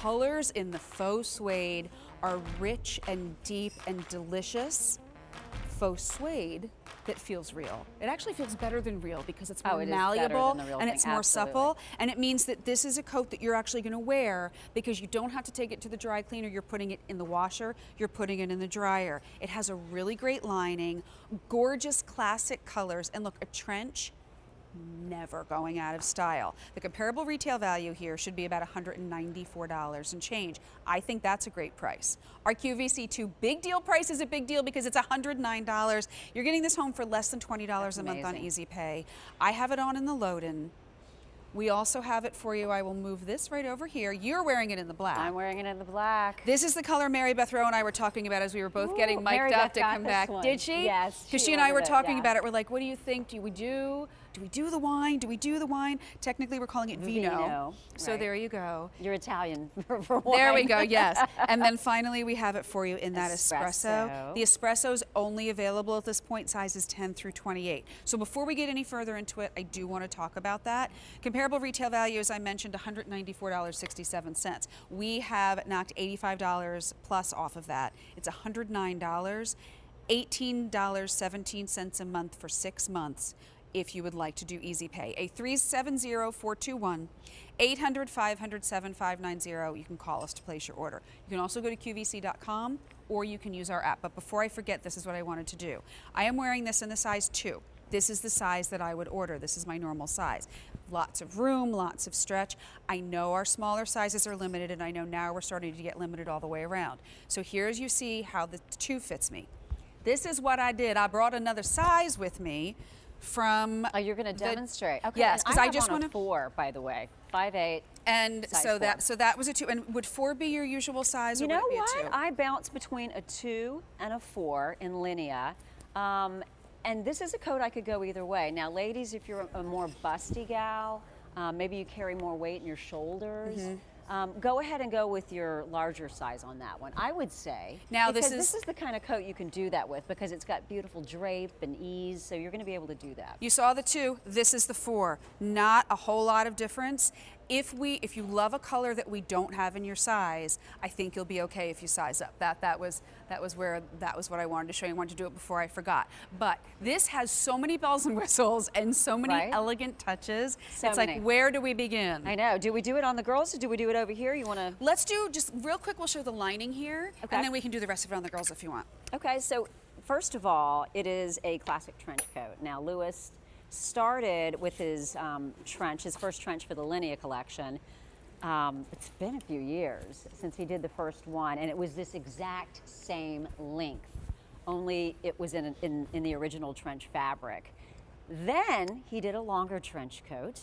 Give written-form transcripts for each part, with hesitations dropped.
colors in the faux suede are rich and deep and delicious. Faux suede that feels real. It actually feels better than real because it's more malleable and it's more supple. And it means that this is a coat that you're actually going to wear because you don't have to take it to the dry cleaner. You're putting it in the washer. You're putting it in the dryer. It has a really great lining, gorgeous classic colors, and look, a trench never going out of style. The comparable retail value here should be about $194 and change. I think that's a great price. Our QVC 2 big deal price is a big deal because it's $109. You're getting this home for less than $20 a month on Easy Pay. I have it on in the load-in. We also have it for you. I will move this right over here. You're wearing it in the black. I'm wearing it in the black. This is the color Mary Beth Rowe and I were talking about as we were both getting mic'd up to come back. Did she? Yes. Because she and I were talking about it. We're like, what do you think? Do we do the wine? Do we do the wine? Technically, we're calling it vino. So there you go. You're Italian for wine. There we go, yes. And then finally, we have it for you in that espresso. The espresso is only available at this point, sizes 10 through 28. So before we get any further into it, I do want to talk about that. Comparable retail value, as I mentioned, $194.67. We have knocked $85 plus off of that. It's $109, $18.17 a month for 6 months. If you would like to do Easy Pay. A 370-421, 800-500-7590. You can call us to place your order. You can also go to QVC.com or you can use our app. But before I forget, this is what I wanted to do. I am wearing this in the size 2. This is the size that I would order. This is my normal size. Lots of room, lots of stretch. I know our smaller sizes are limited, and I know now we're starting to get limited all the way around. So here's you see how the 2 fits me. This is what I did. I brought another size with me. From you're going to demonstrate. Okay. Yes, because I just want to 4, by the way, 5'8". And so that was a 2. And would 4 be your usual size? You or know would it be what? A 2? I bounce between a 2 and a 4 in Linea. And this is a coat I could go either way. Now, ladies, if you're a more busty gal, maybe you carry more weight in your shoulders. Go ahead and go with your larger size on that one, I would say. Now this is the kind of coat you can do that with because it's got beautiful drape and ease, so you're going to be able to do that. You saw the 2, this is the 4. Not a whole lot of difference. If you love a color that we don't have in your size, I think you'll be okay if you size up. That was what I wanted to show you. I wanted to do it before I forgot. But this has so many bells and whistles and so many elegant touches. It's like, where do we begin? I know. Do we do it on the girls or do we do it over here? You want to? Let's do just real quick. We'll show the lining here, and then we can do the rest of it on the girls if you want. Okay. So first of all, it is a classic trench coat. Now, Louis started with his trench, his first trench for the Linea collection. It's been a few years since he did the first one, and it was this exact same length, only it was in the original trench fabric. Then he did a longer trench coat,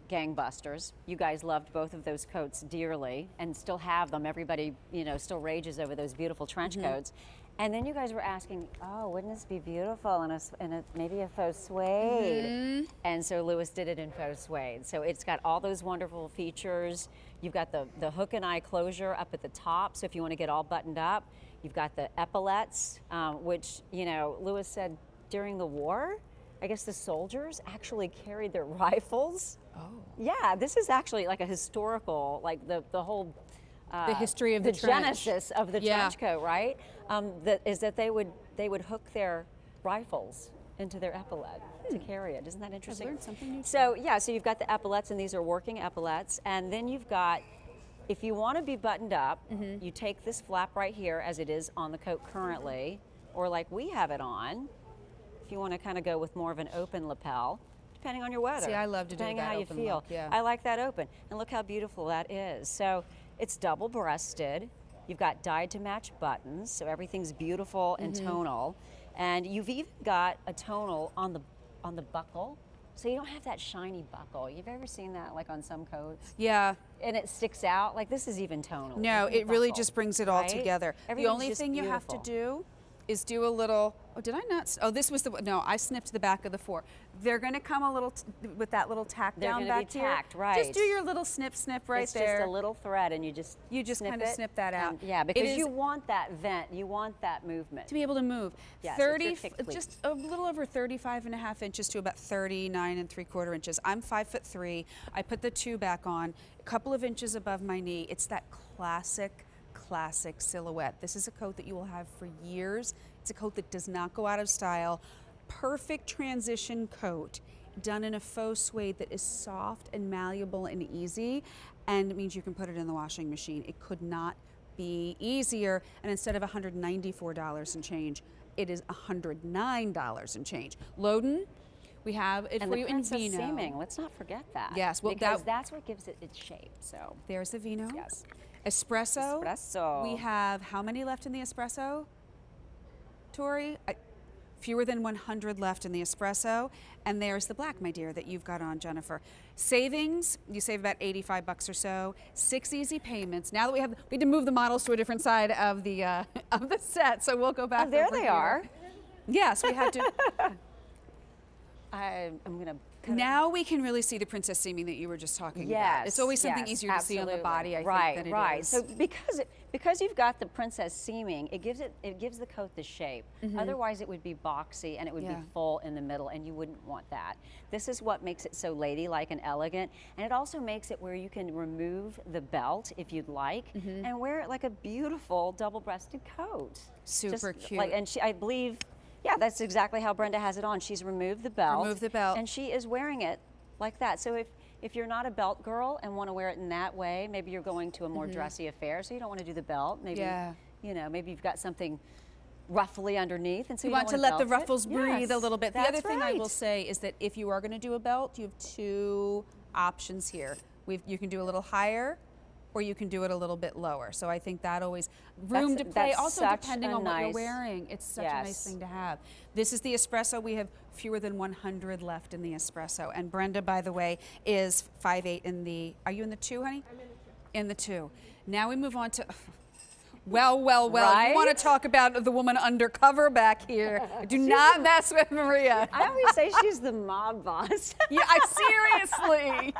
gangbusters. You guys loved both of those coats dearly and still have them. Everybody, still rages over those beautiful trench coats. And then you guys were asking, oh, wouldn't this be beautiful in maybe a faux suede? And so Louis did it in faux suede. So it's got all those wonderful features. You've got the hook and eye closure up at the top. So if you want to get all buttoned up, you've got the epaulets, which, Louis said during the war, I guess the soldiers actually carried their rifles. Oh. Yeah, this is actually like a historical, like the whole the history of the genesis of the trench coat, right? That they would hook their rifles into their epaulette to carry it. Isn't that interesting? I've learned something new. So so you've got the epaulets, and these are working epaulets, and then you've got, if you want to be buttoned up, you take this flap right here as it is on the coat currently, or like we have it on. If you want to kind of go with more of an open lapel, depending on your weather. See, I love to do that. Depending on how you feel. Look, yeah. I like that open, and look how beautiful that is. So it's double-breasted. You've got dyed to match buttons, so everything's beautiful and tonal. And you've even got a tonal on the buckle, so you don't have that shiny buckle. You've ever seen that like on some coats? Yeah. And it sticks out, like this is even tonal. No, it really just brings it all together. The only thing you have to do is do a little Oh, did I not? Oh, this was the, no, I snipped the back of the 4. They're going to come a little, with that little tack down back here. They're going to be tacked, right. Just do your little snip right it's there. It's just a little thread and you just kind of snip that out. Yeah, because you want that vent, you want that movement. To be able to move. Yes, 30, just a little over 35.5 inches to about 39 3/4 inches. I'm 5'3". I put the 2 back on, a couple of inches above my knee. It's that classic silhouette. This is a coat that you will have for years. It's a coat that does not go out of style. Perfect transition coat done in a faux suede that is soft and malleable and easy, and it means you can put it in the washing machine. It could not be easier, and instead of $194 and change, it is $109 and change. Loden, we have it for you in vino. Seaming. Let's not forget that. Yes, well, because that's what gives it its shape. So there's the vino. Yes. Espresso. Espresso. We have how many left in the espresso, Tori? Fewer than 100 left in the espresso. And there's the black, my dear, that you've got on, Jennifer. Savings, you save about $85 or so. 6 easy payments. Now that we need to move the models to a different side of the set, so we'll go back. Oh, there over they here. are. Yes, we had to. I'm gonna. Now we can really see the princess seaming that you were just talking about. It's always something easier to see on the body, I think, than it is. So because you've got the princess seaming, it gives the coat the shape. Otherwise, it would be boxy and it would be full in the middle, and you wouldn't want that. This is what makes it so ladylike and elegant, and it also makes it where you can remove the belt if you'd like, and wear it like a beautiful double-breasted coat. Super cute. And I believe. Yeah, that's exactly how Brenda has it on. She's removed the belt. Remove the belt. And she is wearing it like that. So if you're not a belt girl and want to wear it in that way, maybe you're going to a more dressy affair, so you don't want to do the belt. Maybe, you know, maybe you've got something ruffly underneath, and so you want to let the ruffles breathe a little bit. The other thing I will right. say is that if you are going to do a belt, you have 2 options here. You can do a little higher, or you can do it a little bit lower. So I think that always room to play. Also depending on what you're wearing, it's such a nice thing to have. This is the espresso. We have fewer than 100 left in the espresso. And Brenda, by the way, is 5'8" in the. Are you in the 2, honey? I'm in the 2. Now we move on to. Well. Right? You want to talk about the woman undercover back here? Do not mess with Maria. I always say she's the mob boss. Yeah, seriously.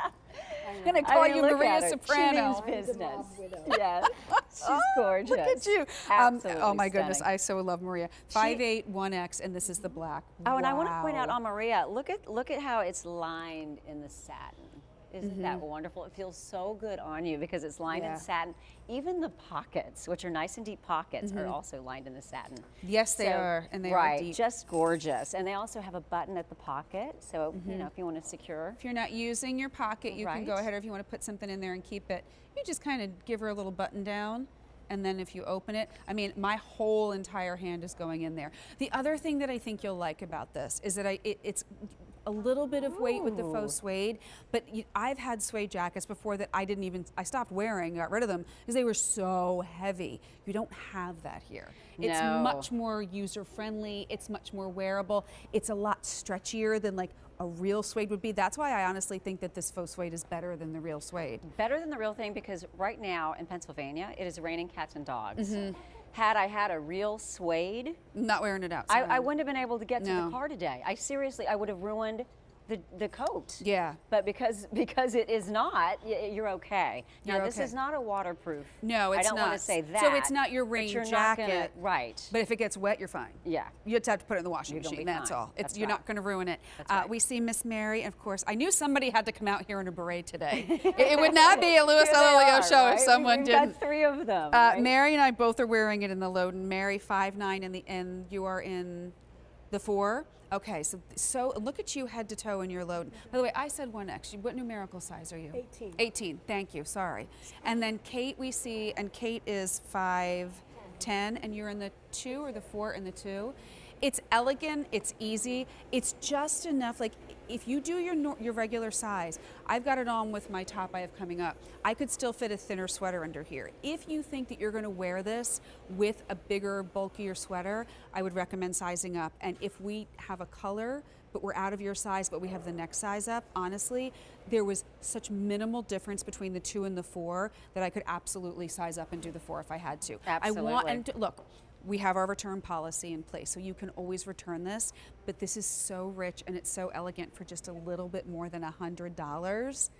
I'm going to call you Maria Soprano. She means business. Yes, she's gorgeous. Look at you. Absolutely oh my goodness, stunning. I so love Maria. 5'8", 1X, and this is the black. Oh, and I want to point out on Maria, look at how it's lined in the satin. Isn't that wonderful? It feels so good on you because it's lined in satin. Even the pockets, which are nice and deep pockets, are also lined in the satin. Yes, they are, and they are deep. Just gorgeous. And they also have a button at the pocket, so you know if you want to secure. If you're not using your pocket, you can go ahead, or if you want to put something in there and keep it, you just kind of give her a little button down. And then if you open it, I mean, my whole entire hand is going in there. The other thing that I think you'll like about this is that it's a little bit of weight with the faux suede, but I've had suede jackets before that I stopped wearing, got rid of them because they were so heavy. You don't have that here. It's much more user-friendly, it's much more wearable, it's a lot stretchier than like a real suede would be. That's why I honestly think that this faux suede is better than the real suede. Better than the real thing because right now in Pennsylvania, it is raining cats and dogs. Had I had a real suede, not wearing it out. I wouldn't have been able to get to the car today. I would have ruined the coat. Yeah. But because it is not, you're okay. Now this is not a waterproof. No, it's not. I don't want to say that. So it's not your rain jacket. Right. But if it gets wet, you're fine. Yeah. You just have to put it in the washing machine. That's all. You're not going to ruin it. Right. We see Miss Mary, and of course, I knew somebody had to come out here in a beret today. it would not be a Louis Dell'Olio show if someone didn't. We've got 3 of them. Right? Mary and I both are wearing it in the Loden. Mary 5'9", and you are in the 4. Okay, so look at you head to toe in your Loden. By the way, I said 1X. What numerical size are you? 18. 18, thank you, sorry. And then Kate we see, and Kate is 5'10", and you're in the 2 or the 4 and the 2. It's elegant, it's easy, it's just enough, like if you do your regular size, I've got it on with my top I have coming up, I could still fit a thinner sweater under here. If you think that you're gonna wear this with a bigger, bulkier sweater, I would recommend sizing up. And if we have a color, but we're out of your size, but we have the next size up, honestly, there was such minimal difference between the 2 and the 4 that I could absolutely size up and do the 4 if I had to. Absolutely. Look, We have our return policy in place, so you can always return this, but this is so rich and it's so elegant for just a little bit more than $100.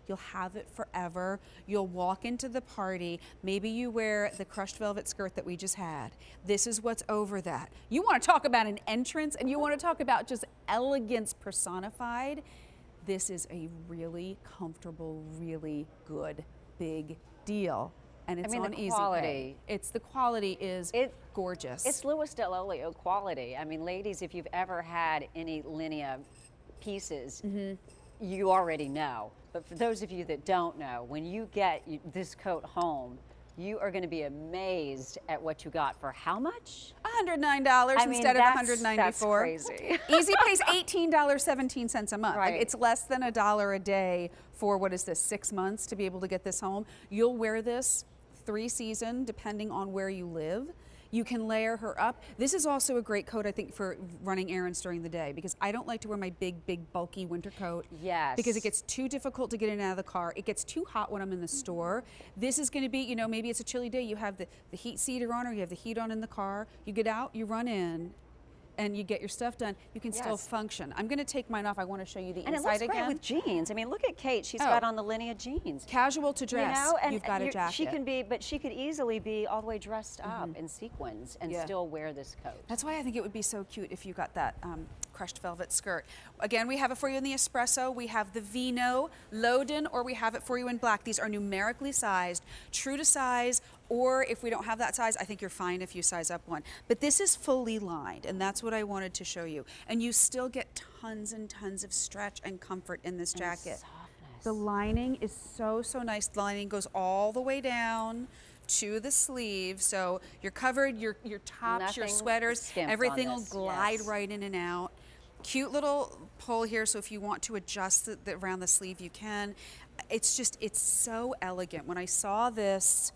You'll have it forever. You'll walk into the party. Maybe you wear the crushed velvet skirt that we just had. This is what's over that. You want to talk about an entrance and you want to talk about just elegance personified. This is a really comfortable, really good, big deal. And it's on easy pay. The quality is gorgeous. It's Louis Dell'Olio quality. I mean, ladies, if you've ever had any Linea pieces, you already know. But for those of you that don't know, when you get this coat home, you are going to be amazed at what you got for how much? $109 instead of $194. That's crazy. Easy Pay's $18.17 a month. Right. Like, it's less than $1 a day for, what is this, 6 months to be able to get this home. You'll wear this 3 seasons, depending on where you live. You can layer her up. This is also a great coat, I think, for running errands during the day, because I don't like to wear my big, bulky winter coat. Yes. Because it gets too difficult to get in and out of the car. It gets too hot when I'm in the store. This is going to be, you know, maybe it's a chilly day. You have the heat seater on, or you have the heat on in the car. You get out, you run in, and you get your stuff done. You can still function. I'm going to take mine off. I want to show you the inside again. And it looks great with jeans. I mean, look at Kate. She's got on the Linea jeans. Casual to dress. You know, and you've got a jacket. She can be, but she could easily be all the way dressed up in sequins and still wear this coat. That's why I think it would be so cute if you got that crushed velvet skirt. Again, we have it for you in the Espresso. We have the Vino, Loden, or we have it for you in black. These are numerically sized, true to size, or if we don't have that size, I think you're fine if you size up one. But this is fully lined, and that's what I wanted to show you. And you still get tons and tons of stretch and comfort in this jacket. Softness. The lining is so nice. The lining goes all the way down to the sleeve, so you're covered, your tops, your sweaters, everything will glide right in and out. Cute little pull here, so if you want to adjust around the sleeve, you can. It's so elegant. When I saw this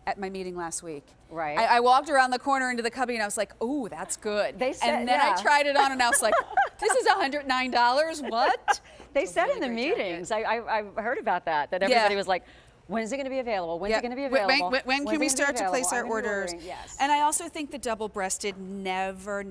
at my meeting last week, I walked around the corner into the cubby and I was like, "Oh, that's good." They said, and then I tried it on and I was like, "This is $109. What?" They said in the meetings, I heard about that everybody was like, when's it going to be available? When's it going to be available? When can we start to place our orders? Yes. And I also think the double-breasted never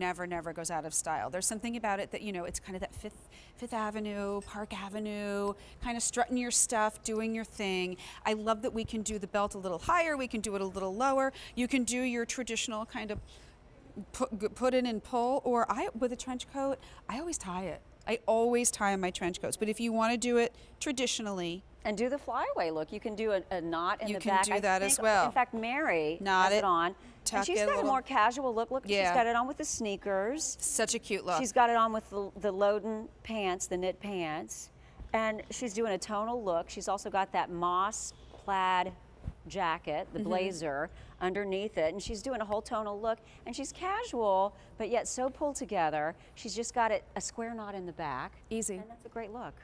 goes out of style. There's something about it that, you know, it's kind of that Fifth Avenue, Park Avenue, kind of strutting your stuff, doing your thing. I love that we can do the belt a little higher, we can do it a little lower. You can do your traditional kind of put in and pull, or with a trench coat, I always tie it. I always tie on my trench coats, but if you want to do it traditionally, and do the flyaway look. You can do a knot in the back. You can do that as well. In fact, Mary has it on. And she's got a more casual look. Look, she's got it on with the sneakers. Such a cute look. She's got it on with the Loden pants, the knit pants. And she's doing a tonal look. She's also got that moss plaid jacket, the blazer, underneath it. And she's doing a whole tonal look. And she's casual, but yet so pulled together. She's just got a square knot in the back. Easy. And that's a great look.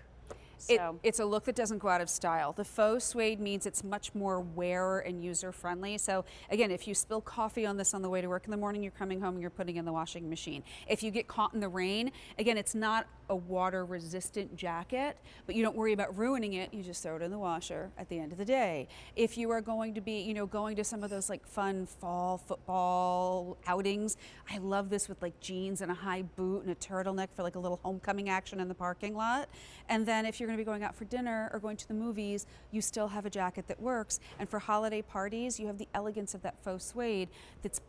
It's a look that doesn't go out of style. The faux suede means it's much more wearer and user friendly. So again, if you spill coffee on this on the way to work in the morning, you're coming home and you're putting it in the washing machine. If you get caught in the rain, again, it's not a water resistant jacket, but you don't worry about ruining it. You just throw it in the washer at the end of the day. If you are going to be, you know, going to some of those like fun fall football outings, I love this with like jeans and a high boot and a turtleneck for like a little homecoming action in the parking lot. And then if you're going to be going out for dinner or going to the movies, you still have a jacket that works. And for holiday parties, you have the elegance of that faux suede that's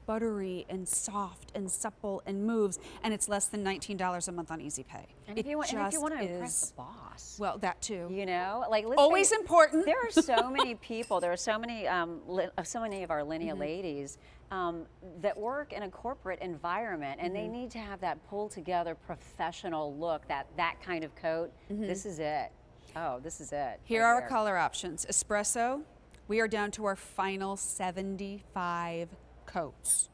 buttery and soft and supple and moves, and it's less than $19 a month on Easy Pay. And if you want to impress the boss, well, that too. You know, like always important. There are so many people. There are so many of our Linea ladies that work in a corporate environment, and they need to have that pulled together professional look. That kind of coat. This is it. Oh, this is it. Here are our color options. Espresso. We are down to our final 75 coats.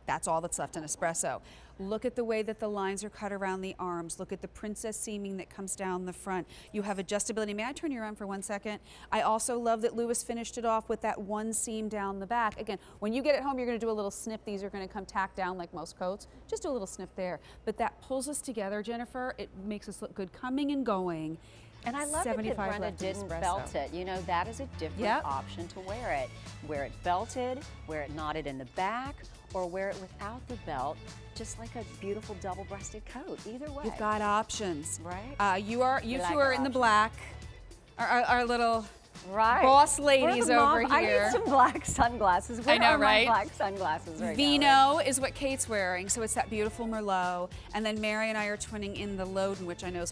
That's all that's left in Espresso. Look at the way that the lines are cut around the arms. Look at the princess seaming that comes down the front. You have adjustability. May I turn you around for 1 second? I also love that Louis finished it off with that one seam down the back. Again, when you get it home, you're going to do a little snip. These are going to come tacked down like most coats. Just do a little snip there. But that pulls us together, Jennifer. It makes us look good coming and going. And I love that Brenda didn't belt it. You know, that is a different option to wear it. Wear it belted, wear it knotted in the back, or wear it without the belt, just like a beautiful double-breasted coat. Either way. You've got options. Right. You two are in the black. Our little boss ladies Where are the over I here. need some black sunglasses. Where I know, are right? my black sunglasses right Vino now? Right? is what Kate's wearing, so it's that beautiful Merlot. And then Mary and I are twinning in the Loden, which I know has been